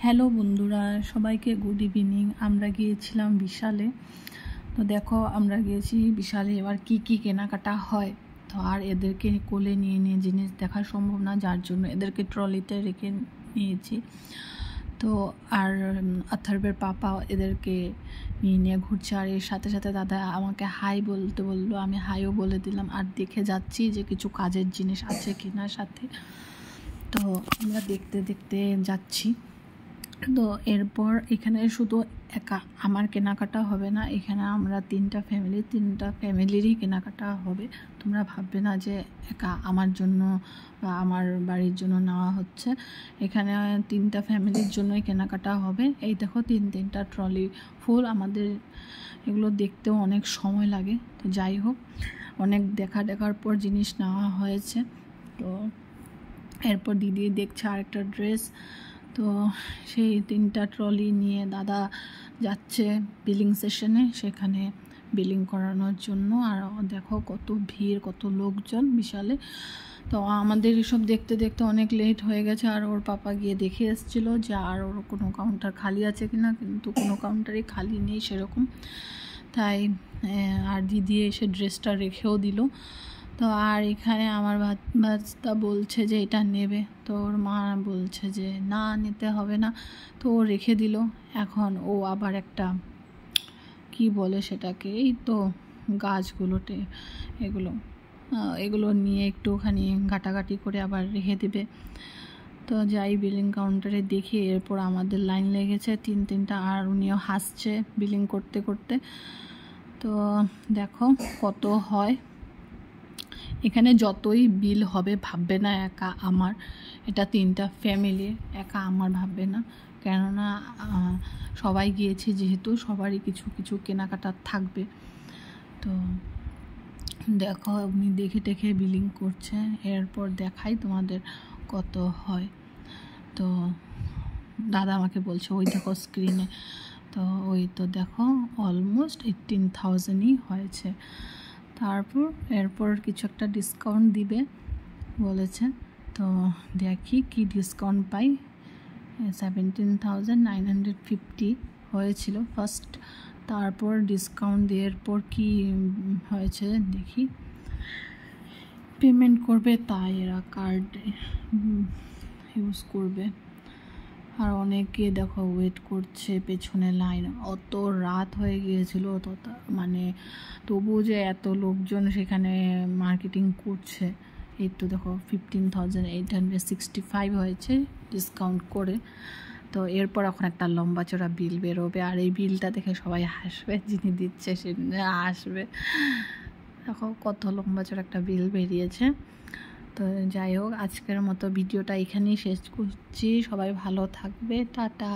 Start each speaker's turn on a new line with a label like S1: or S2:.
S1: Hello বন্ধুরা, সবাইকে good evening. আমরা গিয়েছিলাম বিশালে। তো দেখো, আমরা গিয়েছি বিশালে। এবার কি কি কেনাকাটা হয়, তো আর এদেরকে কোলে নিয়ে নিয়ে জিনিস দেখা সম্ভব না, যার জন্য এদেরকে ট্রলিতে রেখে নিয়েছি। তো আর আথার্বের পাপা এদেরকে নিয়ে নিয়ে ঘুরছে, আর এর সাথে সাথে দাদা আমাকে হাই বলতে বললো, আমি হাইও বলে দিলাম। আর দেখে যাচ্ছি যে কিছু কাজের জিনিস আছে কিনা সাথে। তো আমরা দেখতে দেখতে যাচ্ছি। তো এরপর এখানে শুধু একা আমার কেনাকাটা হবে না, এখানে আমরা তিনটা ফ্যামিলিরই কেনাকাটা হবে। তোমরা ভাববে না যে একা আমার জন্য বা আমার বাড়ির জন্য নেওয়া হচ্ছে। এখানে তিনটা ফ্যামিলির জন্যই কেনাকাটা হবে। এই দেখো তিনটা ট্রলি ফুল। আমাদের এগুলো দেখতেও অনেক সময় লাগে, তো যাই হোক, অনেক দেখার পর জিনিস নেওয়া হয়েছে। তো এরপর দিদি দেখছে আরেকটা ড্রেস। তো সেই তিনটা ট্রলি নিয়ে দাদা যাচ্ছে বিলিং সেশনে, সেখানে বিলিং করানোর জন্য। আর দেখো কত ভিড়, কত লোকজন বিশালে। তো আমাদের এসব দেখতে দেখতে অনেক লেট হয়ে গেছে। আর ওর পাপা গিয়ে দেখে এসেছিলো যে আর ওর কোনো কাউন্টার খালি আছে কিনা, কিন্তু কোনো কাউন্টারই খালি নেই সেরকম। তাই আর দিদি এসে ড্রেসটা রেখেও দিল। তো আর এখানে আমার ভাস্তা বলছে যে এটা নেবে, তো ওর মা বলছে যে না, নিতে হবে না। তো ও রেখে দিল। এখন ও আবার একটা কি বলে সেটাকে, এই তো গাছগুলোতে এগুলো নিয়ে একটুখানি ঘাটাঘাটি করে আবার রেখে দেবে। তো যাই বিলিং কাউন্টারে দেখি, এরপর আমাদের লাইন লেগেছে তিনটা। আর উনিও হাসছে বিলিং করতে করতে। তো দেখো কত হয় এখানে। যতই বিল হবে ভাববে না একা আমার, এটা তিনটা ফ্যামিলি, একা আমার ভাববে না। কেননা সবাই গিয়েছে যেহেতু, সবারই কিছু কিছু কেনাকাটা থাকবে। তো দেখো উনি দেখে বিলিং করছে। এরপর দেখাই তোমাদের কত হয়। তো দাদা আমাকে বলছে ওই দেখো স্ক্রিনে। তো ওই তো দেখো অলমোস্ট 18,000ই হয়েছে। এরপর কিছু একটা ডিসকাউন্ট দিবে বলেছে। তো দেখি কি ডিসকাউন্ট পাই। 17,950 হয়েছিল ফার্স্ট। তারপর ডিসকাউন্ট দেওয়ার পর কি হয়েছে দেখি। পেমেন্ট করবে, তাই এরা কার্ড ইউজ করবে। আর অনেকে দেখো ওয়েট করছে পেছনে লাইন। অত রাত হয়ে গিয়েছিল, মানে তবু যে এত লোকজন সেখানে মার্কেটিং করছে। এই তো দেখো 15,865 হয়েছে ডিসকাউন্ট করে। তো এরপর এখন একটা লম্বা চড়া বিল বেরোবে, আর এই বিলটা দেখে সবাই হাসবে, যিনি দিচ্ছে সে হাসবে। দেখো কত লম্বা চড়া একটা বিল বেরিয়েছে। তো যাই হোক, আজকের মতো ভিডিওটা এখানেই শেষ করছি। সবাই ভালো থাকবে, টাটা।